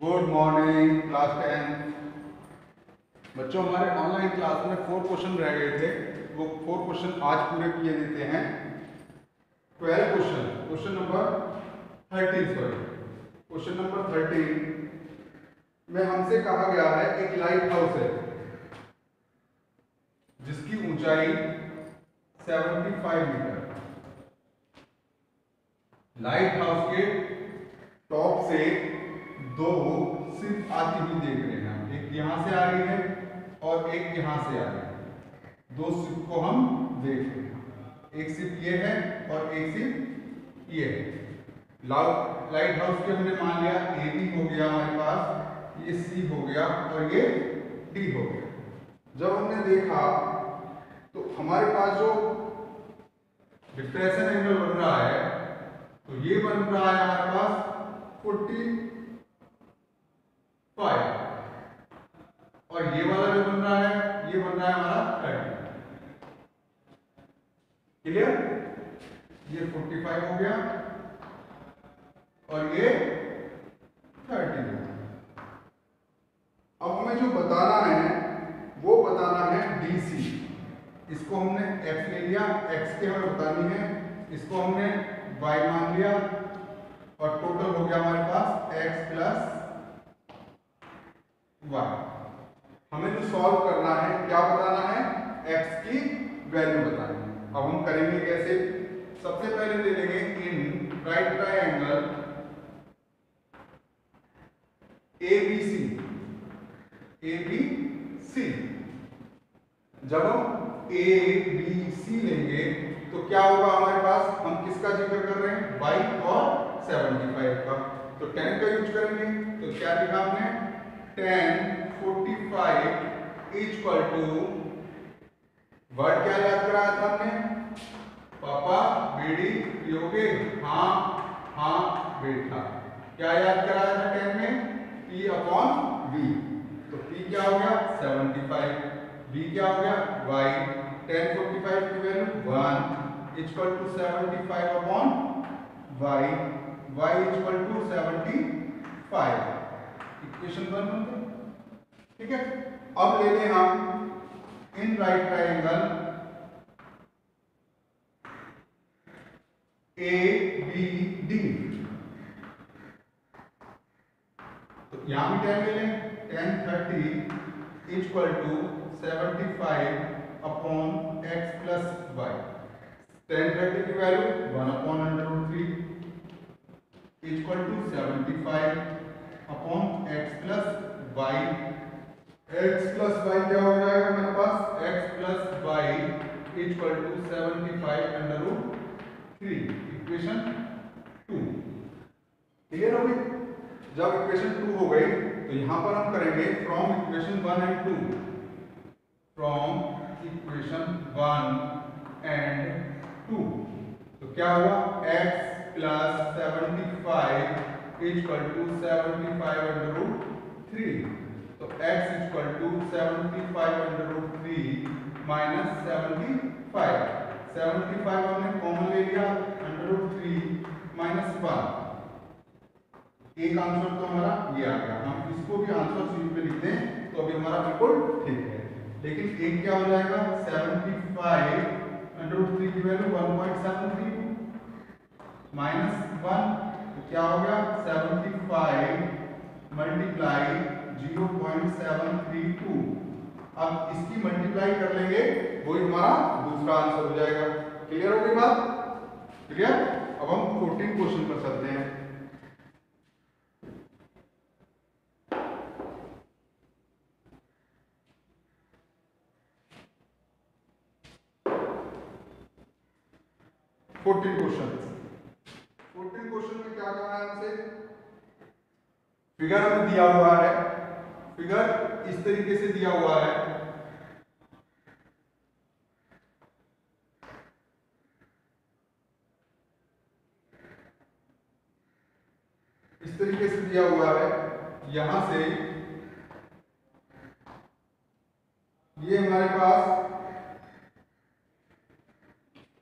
Good morning class 10। बच्चों, हमारे online class में 4 क्वेश्चन रह गए थे। वो 4 क्वेश्चन आज पूरे किए देते हैं। 12 क्वेश्चन, क्वेश्चन नंबर 13 में हमसे कहा गया है एक लाइट हाउस है जिसकी ऊंचाई 75 मीटर। लाइट हाउस के टॉप से 2 सिप आती हुई देख रहे हैं। एक यहां से आ रही है और एक यहां से आ रही है। 2 सिप को हम देख रहे हैं। एक सिप ये है और एक सिप ये है। लाइट हाउस के हमने मान लिया ए बी हो गया हमारे पास, ये सी हो गया और ये डी हो गया। जब हमने देखा तो हमारे पास जो डिफ्रेक्शन एंगल बन रहा है तो ये बन रहा है हमारे पास 45 और ये वाला जो बन रहा है ये बन रहा है हमारा 30। क्लियर? ये 45 हो गया और ये 30 हो गया। अब हमें जो बताना है वो बताना है DC। इसको हमने x ले लिया, x के हमें बतानी है, इसको हमने y मान लिया और टोटल हो गया हमारे पास x प्लस y। हमें जो सॉल्व करना है क्या बताना है? x की वैल्यू बतानी है। अब हम करेंगे कैसे? सबसे पहले ले लेंगे इन राइट ट्रायंगल ABC। जब हम ABC लेंगे तो क्या होगा हमारे पास? हम किसका जिक्र कर रहे हैं? y और 75 का। तो tan का यूज करेंगे तो क्या लिखा हमने? tan 45 इक्वल टू वर्ड क्या याद कराया था हमने? पापा बीड़ी पियोगे? हाँ हाँ बेटा। क्या याद कराया था tan में? P upon V। तो P क्या हो गया? 75। V क्या हो गया? Y। tan 45 की value 1 equal to 75 upon Y। Y equal to 75। Equation 1 बन गई। ठीक है। अब ले लें हम इन राइट ट्रायंगल ABD। तो यहां भी tan ले लें। tan 30 equal to 75 upon x plus y। tan 30 की value 1 upon √3 equal to 75 upon x plus y। x plus y क्या हो जाएगा मेरे पास? x plus y equal to 75 √3। Equation 2 clear हो गई? जब इक्वेशन 2 हो गई तो यहां पर हम करेंगे from equation 1 and 2। From equation 1 and 2 तो क्या हुआ? x plus 75 equal to 75 √3। तो x इक्वल टू 75 √3 माइनस 75। 75 हमने कॉमन ले लिया, √3 माइनस 1। एक आंसर तो हमारा ये आ गया। हम इसको भी आंसर शीट पे लिख दें तो अभी हमारा बिल्कुल ठीक है। लेकिन एक क्या हो जाएगा? 75 √3 की वैल्यू 1.732 माइनस 1 तो क्या हो गया? 75 मल्टीप्लाई 0.732। अब इसकी मल्टीप्लाई कर लेंगे, वही हमारा दूसरा आंसर हो जाएगा। क्लियर हो गई बात? क्लियर? अब हम 14 क्वेश्चन पर चलते हैं। फोर्टीन क्वेश्चन में क्या करना है हमसे? फिगर हमें दिया हुआ है। फिगर इस तरीके से दिया हुआ है। इस तरीके से दिया हुआ है। यहां से ये हमारे पास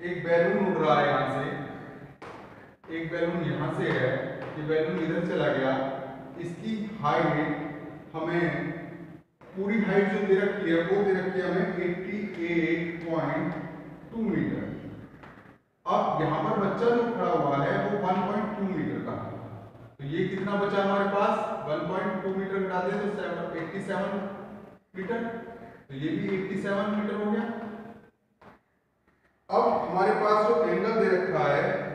एक बैलून उड़ रहा है। यहां से एक बैलून यहां से है, ये बैलून इधर चला गया, इसकी हाइट हमें पूरी हाइट जो दे रखी है वो दे रखी है हमें 88.2 मीटर। अब यहाँ पर बच्चा जो खड़ा हुआ है वो 1.2 मीटर का है, तो ये कितना बचा हमारे पास 1.2 मीटर घटा दें तो 87 मीटर, तो ये भी 87 मीटर हो गया। अब हमारे पास जो एंगल दे रखा है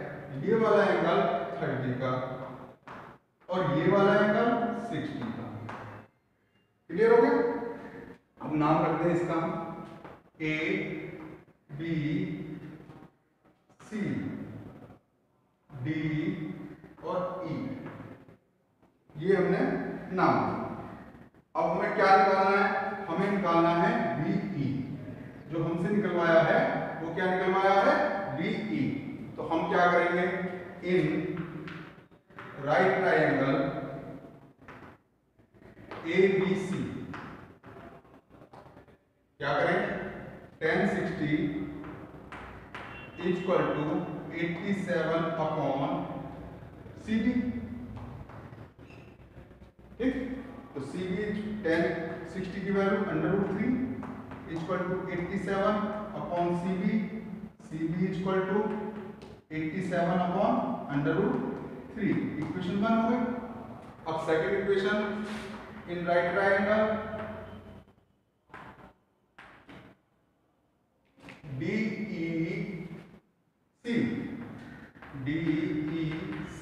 ये वाला एंगल 30 का और ये वाला एंगल 60 का। क्लियर हो गया? अब नाम रखते हैं इसका ए बी सी डी और ई, ये हमने नाम दिया। अब हमें क्या निकालना है? हमें निकालना है बीई। जो हमसे निकलवाया है वो क्या निकलवाया है? बीई। तो हम क्या करेंगे? In right triangle A B C क्या करें? tan 60 equal to 87 upon CD। ठीक, तो CD tan 60 की value √3 equal to 87 upon CB equal to 87 upon √3। Equation 1 हो गई। अब second equation, in right triangle DEC,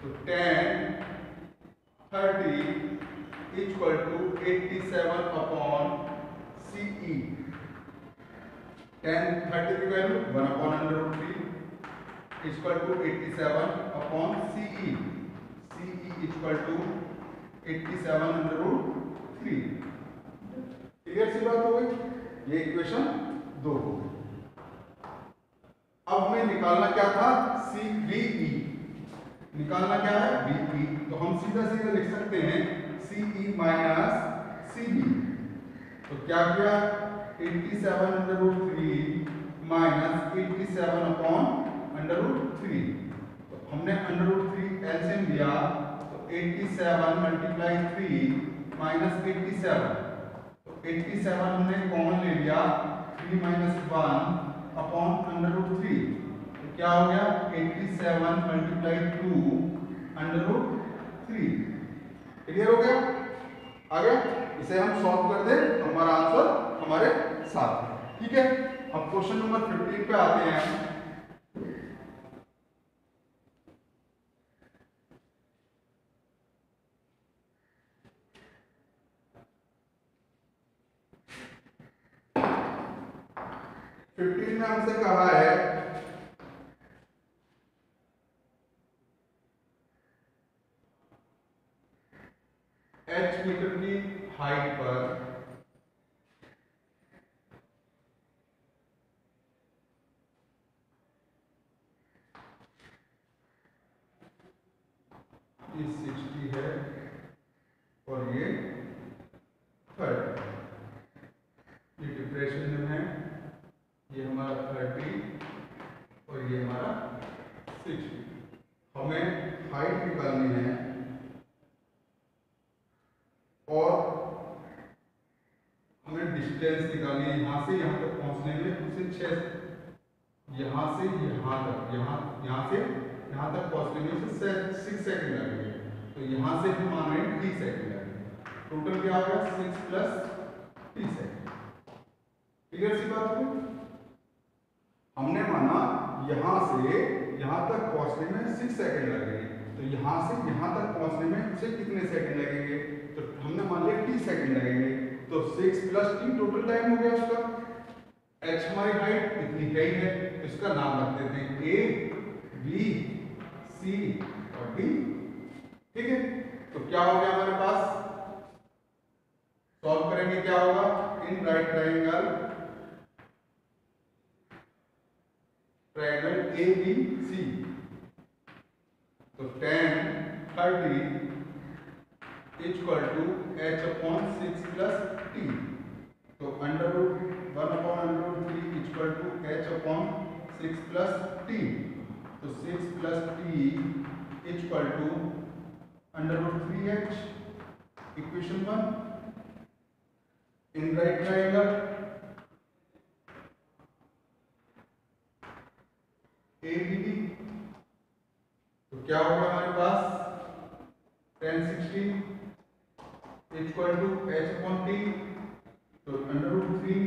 तो tan 30 equal to 87 upon CE। tan 30 की value 1 upon √3 equal to 87 upon CE equal to 87 √3। Clear सी बात हो गई? ये इक्वेशन 2 हो गई। अब हमें निकालना क्या था? CBE। निकालना क्या है? BE। तो हम सीधा सीधा लिख सकते हैं CE माइनस CB। तो क्या किया? 87 √3 माइनस 87 अपॉन √3। तो हमने √3 एलसीएम लिया तो 87 मल्टीप्लाई 3 माइनस 87, तो 87 हमने कॉमन ले लिया, 3 माइनस 1 अपॉन √3, तो क्या हो गया? 87 मल्टीप्लाई 2 √3। क्लियर हो गया? आ गया? इसे हम सॉल्व कर दें तो हमारा आंसर हमारे साथ है। ठीक है, अब क्वेश्चन नंबर 15 पे आते हैं। फिफ्टीन में हमसे कहा है h मीटर की हाइट पर ये 60 है और ये 30, ये डिप्रेशन में है, ये हमारा 30 और ये हमारा 60। हमें हाइट निकालनी है और हमें डिस्टेंस निकालनी है यहाँ से यहाँ तक पहुँचने में। उसे 6 यहाँ से यहाँ तक, यहाँ से यहाँ तक पहुँचने में उसे 6 सेकंड लगेंगे, तो यहाँ से हम मान रहे हैं 3 सेकंड लगेंगे। टोटल क्या होगा? 6 + 3 सेकंड। क्लियर सी बात है? हमने माना यहाँ से यहाँ तक पहुँचने में 6 सेकंड लगेंगे, तो यहाँ से यहाँ तक पहुँचने में उसे कितने सेकंड लगेंगे? तो हमने मान लिया 3 सेकंड लगेंगे, तो 6 + 3 टोटल टाइम हो गया उसका। h हमारी हाइट इतनी है ही है, इसका नाम रख देते हैं A B C और D। ठीक है, तो क्या हो गया हमारे पास? सॉल्व करेंगे क्या होगा? इन राइट ट्रायंगल ABC, तो tan 30 equal to h upon 6 + t, तो √1 upon √3 equal to h upon 6 + t, तो 6 + t equal to √3h, equation 1। In right triangle ABD, तो क्या होगा हमारे पास, tan 60 इक्वल टू h/t, तो √3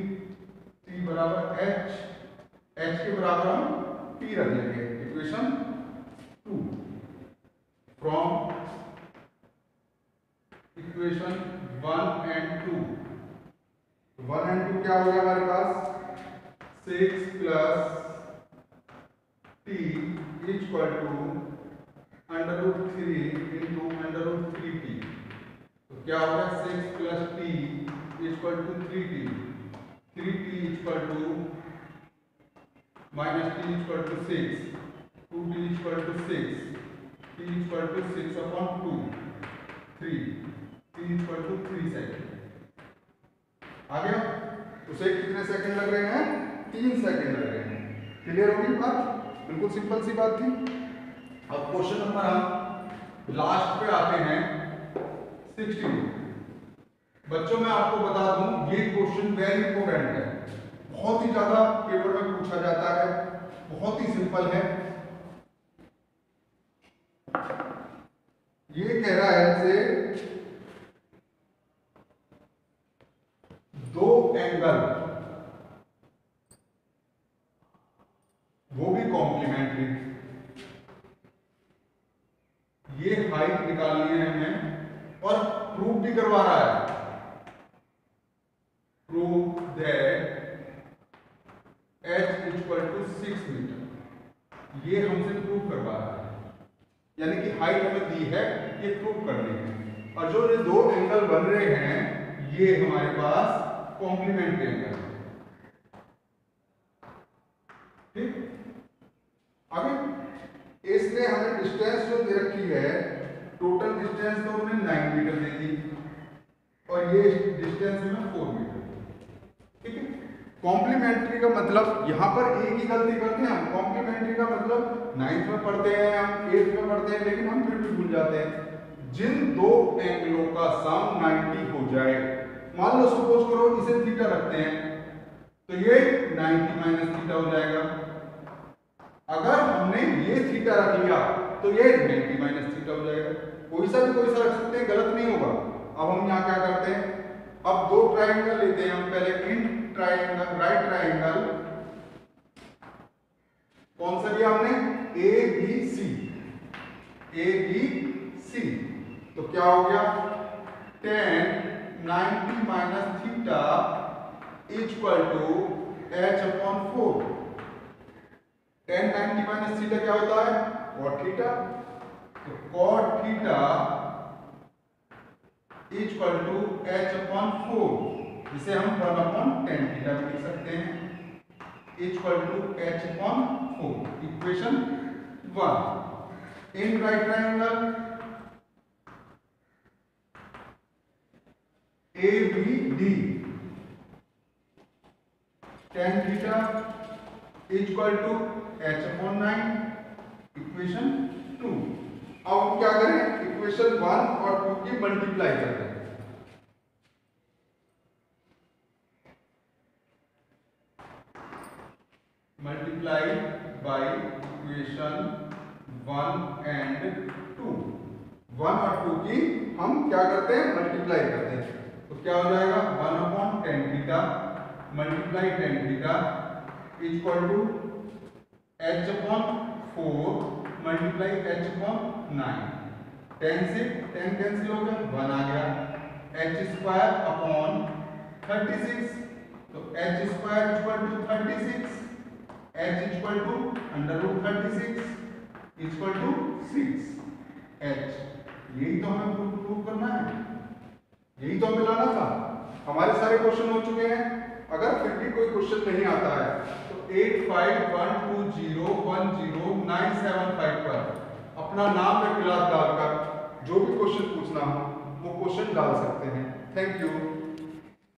t बराबर h, h के बराबर हम t रख लेंगे, equation 2। From equation 1 and 2, 1 and 2 क्या हो गया हमारे पास, 6 plus t equal to √3 into √3t, तो क्या होगा 6 plus t equal to 3t, 3t equal to minus t equal to 6, 2t equal to 6, t equal to 6/2, 3, t equal to 3 second. आ गया, उसे कितने सेकंड लग रहे हैं, 3 सेकंड लग रहे हैं। क्लियर होगी बात, बिल्कुल सिंपल सी बात थी। अब क्वेश्चन नंबर हम लास्ट पे आते हैं 16। बच्चों मैं आपको बता दूं, ये क्वेश्चन वेरी इंपॉर्टेंट है, बहुत ही ज्यादा पेपर में पूछा जाता है, बहुत ही सिंपल है। ये कह रहा है से दो एंगल, वो भी कॉम्प्लीमेंट्री, ये हाइट निकालनी है हमें और प्रूव भी करवा रहा है, prove that h equal to 6 metre, ये हमसे प्रूव करवा रहा है, यानी कि हाइट हमें दी है, ये प्रूव करनी है। और जो ये दो एंगल बन रहे हैं, ये हमारे पास कॉम्प्लीमेंट्री एंगल है, ठीक। आगे इसने हमें डिस्टेंस जो दे रखी है, टोटल डिस्टेंस तो उन्होंने 9 मीटर दे दी और ये डिस्टेंस हमें 4 मीटर, ठीक है। कॉम्प्लीमेंट्री का मतलब, यहां पर एक ही गलती करते हैं हम, कॉम्प्लीमेंट्री का मतलब 9th में पढ़ते हैं हम, 8th में पढ़ते हैं, लेकिन हम फिर भी भूल जाते हैं। जिन दो एंगलों का सम 90 हो जाए, मान लो सपोज करो इसे थीटा रखते हैं, तो ये 90 माइनस थीटा हो जाएगा। अगर हमने ये थीटा रख लिया तो ये 90 माइनस थीटा हो जाएगा। कोई सा रख सकते हैं, गलत नहीं होगा। अब हम यहाँ क्या करते हैं, अब दो ट्राइंगल लेते हैं हम, पहले इन ट्राइंगल, राइट ट्राइंगल कौन सा लिया हमने, ABC, ABC, तो क्या हो गया, tan 90 minus theta equal to h/4। tan 90 minus theta क्या होता है, cot थीटा, तो cot theta equal to h/4, जिसे हम 1/tan थीटा भी लिख सकते हैं, equal to h/4, equation 1। In right triangle ABD, tan theta equal to h/9, equation 2। अब हम क्या करें, इक्वेशन 1 और 2 की मल्टीप्लाई कर दें। मल्टीप्लाई बाय इक्वेशन 1 एंड 2, 1 और 2 की हम क्या करते हैं, मल्टीप्लाई करते हैं, तो क्या हो जाएगा 1/tan theta multiply tan theta equal to h/4 multiply h/9। tan से tan कैंसिल हो गया, 1 आ गया, h² 36, तो h² equal to 36, h equal to √36 equal to 6h। यही तो हमें प्रूव करना है, यही तो हमें लाना था। हमारे सारे क्वेश्चन हो चुके हैं। अगर फिर भी कोई क्वेश्चन नहीं आता है तो 8512010975 पर अपना नाम या क्लास डालकर जो भी क्वेश्चन पूछना हो वो क्वेश्चन डाल सकते हैं। Thank you.